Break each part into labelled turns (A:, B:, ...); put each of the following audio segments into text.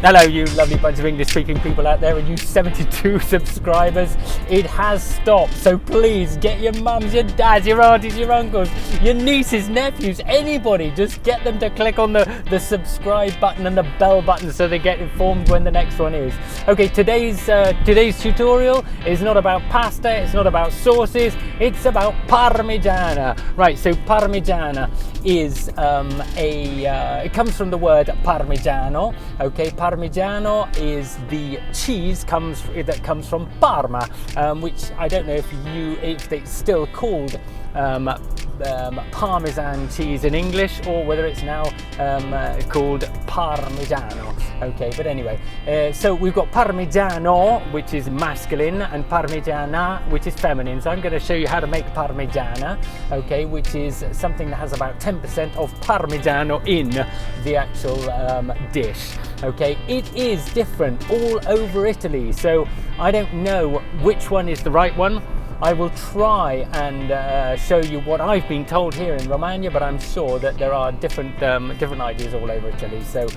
A: Hello, you lovely bunch of English-speaking people out there, and you 72 subscribers. It has stopped, so please get your mums, your dads, your aunties, your uncles, your nieces, nephews, anybody. Just get them to click on the subscribe button and the bell button so they get informed when the next one is. Okay, today's tutorial is not about pasta, it's not about sauces, it's about Parmigiana. Right, so Parmigiana is it comes from the word Parmigiano. Okay, Parmigiano is the cheese that comes from Parma, which I don't know if it's still called Parmesan cheese in English, or whether it's now called Parmigiano. Okay, but anyway, so we've got Parmigiano, which is masculine, and Parmigiana, which is feminine. So I'm going to show you how to make Parmigiana, okay, which is something that has about 10% of Parmigiano in the actual dish. Okay, it is different all over Italy, so I don't know which one is the right one. I will try and show you what I've been told here in Romagna, but I'm sure that there are different ideas all over Italy. So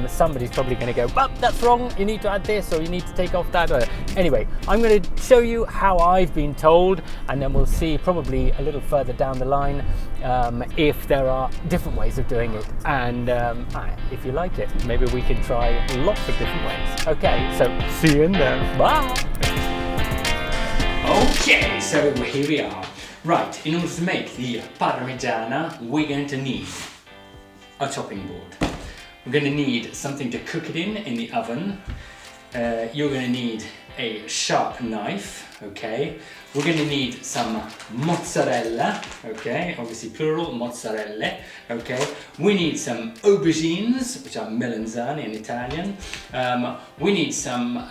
A: somebody's probably going to go, well, that's wrong, you need to add this, or you need to take off that. Anyway, I'm going to show you how I've been told, and then we'll see probably a little further down the line if there are different ways of doing it. And if you like it, maybe we can try lots of different ways. Okay, so see you in there. Bye! Okay, so here we are. Right, in order to make the Parmigiana, we're going to need a chopping board. We're going to need something to cook it in the oven. You're going to need a sharp knife, okay? We're going to need some mozzarella, okay? Obviously plural, mozzarella, okay? We need some aubergines, which are melanzane in Italian. We need some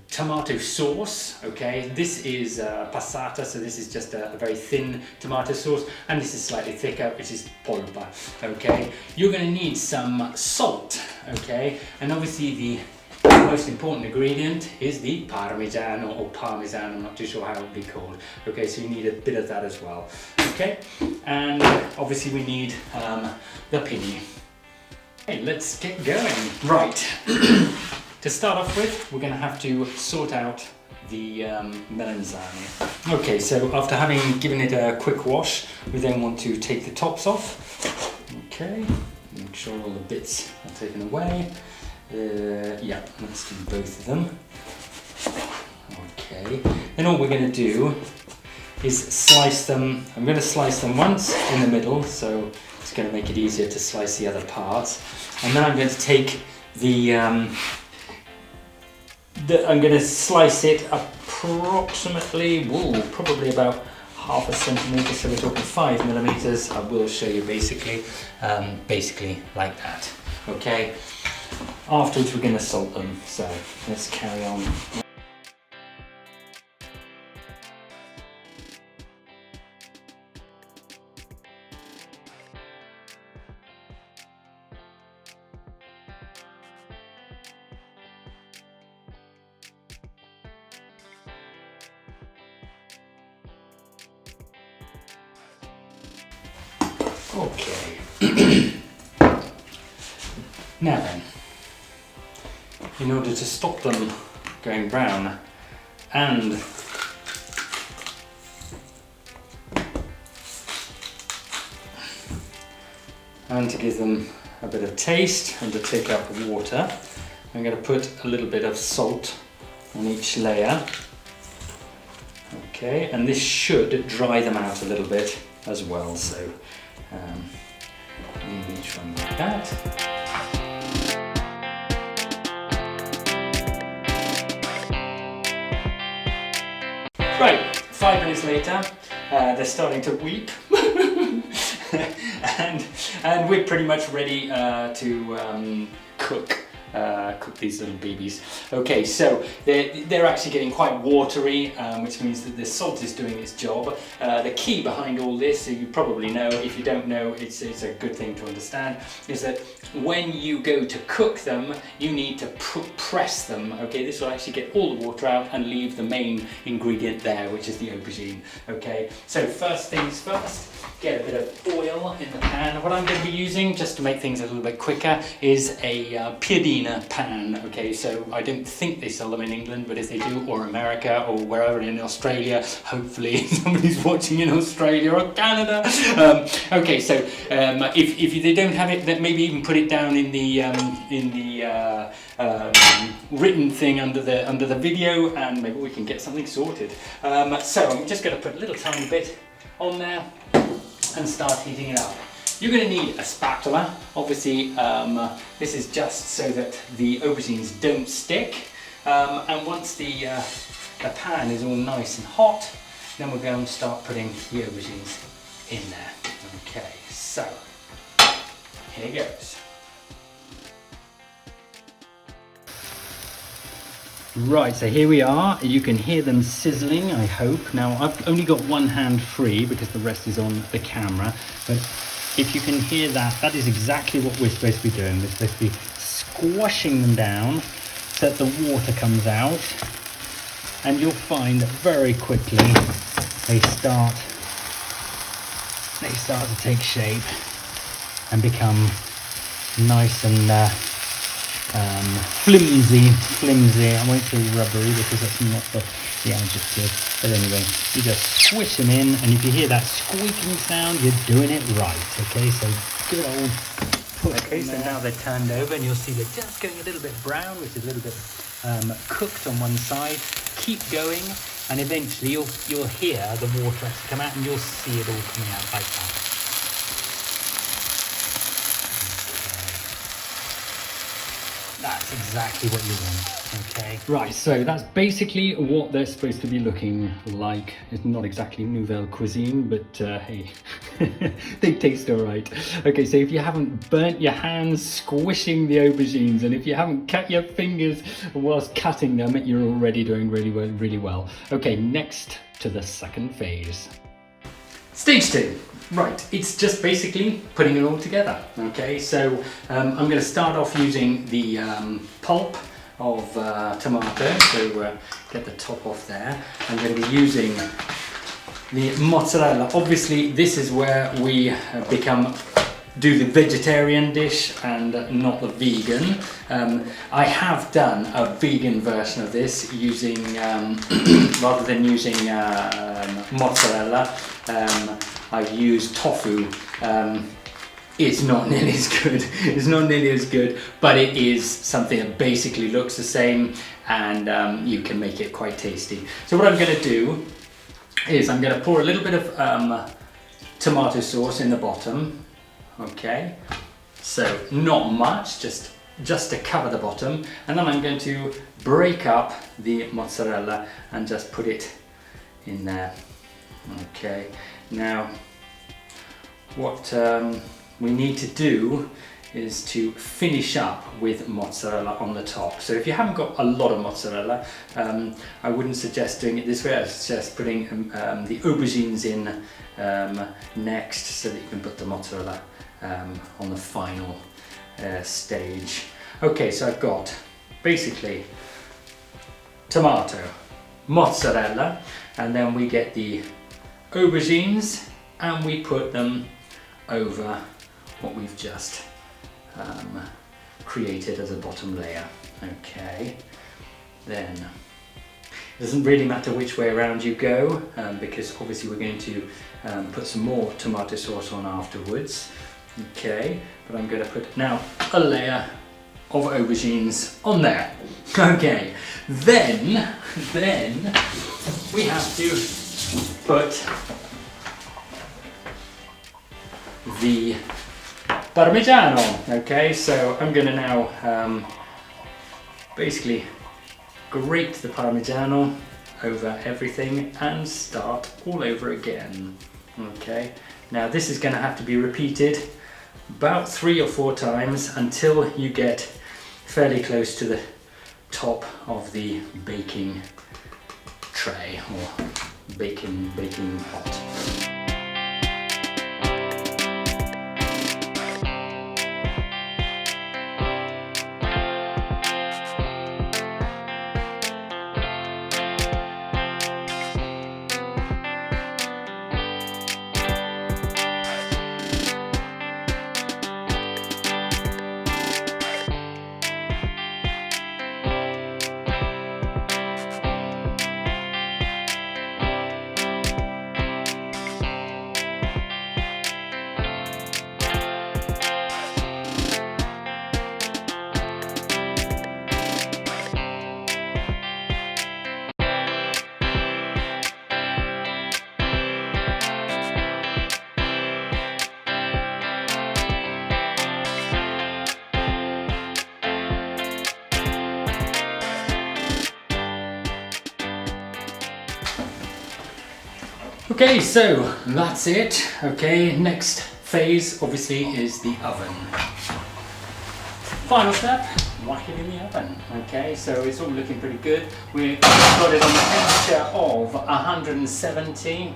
A: tomato sauce, okay? This is passata, so this is just a very thin tomato sauce, and this is slightly thicker, which is polpa, okay? You're going to need some salt, okay? And obviously the most important ingredient is the Parmigiano or Parmesan, I'm not too sure how it would be called, okay? So you need a bit of that as well, okay? And obviously we need the pini. Okay, let's get going. Right. To start off with, we're going to have to sort out the melanzane. Okay, so after having given it a quick wash, we then want to take the tops off. Okay, make sure all the bits are taken away. Yeah, let's do both of them. Okay, then all we're going to do is slice them. I'm going to slice them once in the middle, so it's going to make it easier to slice the other parts. And then I'm going to take I'm going to slice it approximately, probably about half a centimetre, so we're talking 5 millimeters. I will show you basically like that. Okay. Afterwards, we're going to salt them. So let's carry on. Okay. Now then, in order to stop them going brown and to give them a bit of taste and to take out the water, I'm going to put a little bit of salt on each layer. Okay, and this should dry them out a little bit as well, so leave each one like that. Right, 5 minutes later, they're starting to weep, and we're pretty much ready to cook cook these little babies. Okay, so they're actually getting quite watery, which means that the salt is doing its job. The key behind all this, so you probably know, if you don't know, it's a good thing to understand, is that when you go to cook them, you need to press them. Okay, this will actually get all the water out and leave the main ingredient there, which is the aubergine. Okay, so first things first, get a bit of oil in the pan. What I'm going to be using, just to make things a little bit quicker, is a piadina pan. Okay, so I don't think they sell them in England, but if they do, or America, or wherever in Australia, hopefully somebody's watching in Australia or Canada. Okay, so if they don't have it, then maybe even put it down in the written thing under the video, and maybe we can get something sorted. So I'm just going to put a little tiny bit on there and start heating it up. You're going to need a spatula. Obviously, this is just so that the aubergines don't stick. And once the pan is all nice and hot, then we're going to start putting the aubergines in there. Okay, so here goes. Right, so here we are. You can hear them sizzling, I hope. Now, I've only got one hand free because the rest is on the camera. But if you can hear that, that is exactly what we're supposed to be doing. We're supposed to be squashing them down so that the water comes out. And you'll find that very quickly they start to take shape and become nice and flimsy. I won't say rubbery because that's not the adjective, but anyway, you just squish them in, and if you hear that squeaking sound, you're doing it right. Okay, so good old push. Okay, so now they're turned over, and you'll see they're just going a little bit brown, which is a little bit cooked on one side. Keep going, and eventually you'll hear the water actually come out, and you'll see it all coming out like that. That's exactly what you want, okay? Right, so that's basically what they're supposed to be looking like. It's not exactly nouvelle cuisine, but hey, they taste all right. Okay, so if you haven't burnt your hands squishing the aubergines, and if you haven't cut your fingers whilst cutting them, you're already doing really well. Okay, next to the second phase. Stage 2. Right, it's just basically putting it all together. Okay, so I'm going to start off using the pulp of tomato, so get the top off there. I'm going to be using the mozzarella. Obviously, this is where we do the vegetarian dish and not the vegan. I have done a vegan version of this using, rather than using mozzarella, I've used tofu. It's not nearly as good. It's not nearly as good, but it is something that basically looks the same, and you can make it quite tasty. So what I'm going to do is I'm going to pour a little bit of tomato sauce in the bottom. Okay, so not much, just to cover the bottom, and then I'm going to break up the mozzarella and just put it in there. Okay, now what we need to do is to finish up with mozzarella on the top. So if you haven't got a lot of mozzarella, I wouldn't suggest doing it this way. I suggest putting the aubergines in next, so that you can put the mozzarella on the final stage. Okay, so I've got basically tomato, mozzarella, and then we get the aubergines and we put them over what we've just created as a bottom layer. Okay, then it doesn't really matter which way around you go, because obviously we're going to put some more tomato sauce on afterwards. Okay, but I'm going to put now a layer of aubergines on there. Okay, then we have to put the Parmigiano. Okay, so I'm going to now basically grate the Parmigiano over everything and start all over again. Okay, now this is going to have to be repeated about 3 or 4 times until you get fairly close to the top of the baking tray or baking pot. Okay, so that's it. Okay, next phase obviously is the oven. Final step, whack it in the oven. Okay, so it's all looking pretty good. We've got it on the temperature of 170.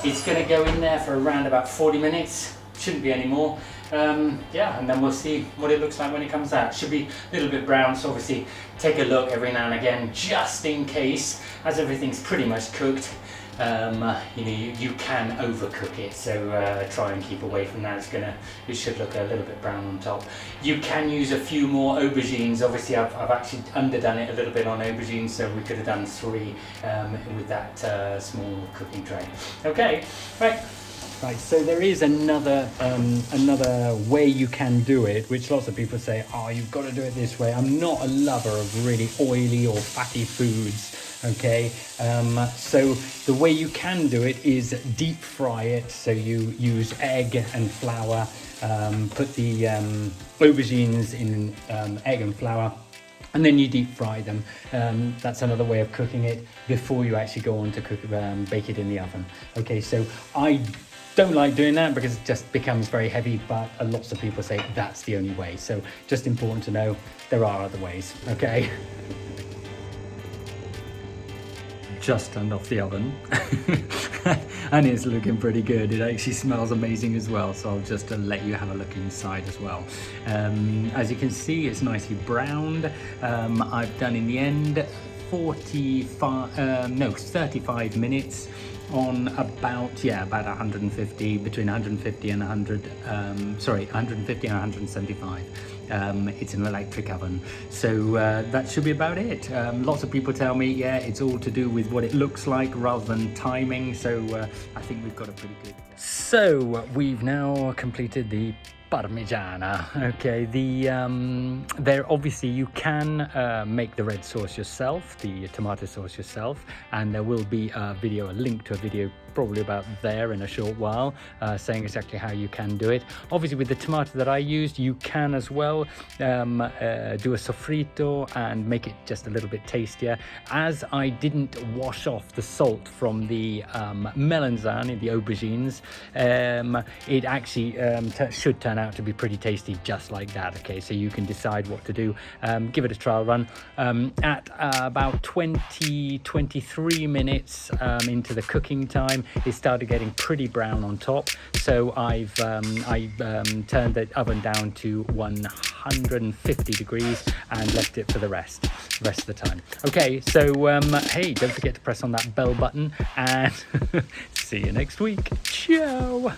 A: It's going to go in there for around about 40 minutes. Shouldn't be any more. Yeah, and then we'll see what it looks like when it comes out. Should be a little bit brown, so obviously take a look every now and again, just in case, as everything's pretty much cooked. You know, you can overcook it, so try and keep away from that. It should look a little bit brown on top. You can use a few more aubergines. Obviously I've actually underdone it a little bit on aubergines, so we could have done 3 with that small cooking tray. Okay, right. Right, so there is another way you can do it, which lots of people say, oh, you've got to do it this way. I'm not a lover of really oily or fatty foods, okay? So the way you can do it is deep fry it. So you use egg and flour, put the aubergines in egg and flour, and then you deep fry them. That's another way of cooking it before you actually go on to bake it in the oven. Okay, so I don't like doing that because it just becomes very heavy, but lots of people say that's the only way. So just important to know there are other ways, okay? Just turned off the oven and it's looking pretty good. It actually smells amazing as well, so I'll just let you have a look inside as well. As you can see, it's nicely browned. I've done in the end 35 minutes on about 150, between 150 and 150 and 175. It's an electric oven, so that should be about it. Lots of people tell me, yeah, it's all to do with what it looks like rather than timing, so I think we've got a pretty good. So we've now completed the Parmigiana. Okay, there obviously you can make the red sauce yourself, the tomato sauce yourself, and there will be a link to a video probably about there in a short while, saying exactly how you can do it. Obviously with the tomato that I used, you can as well do a sofrito and make it just a little bit tastier. As I didn't wash off the salt from the melanzane, the aubergines, it actually should turn out to be pretty tasty just like that. Okay, so you can decide what to do. Give it a trial run. At about 23 minutes into the cooking time, it started getting pretty brown on top, so I've turned the oven down to 150 degrees and left it for the rest of the time. Okay, so hey, don't forget to press on that bell button and see you next week. Ciao.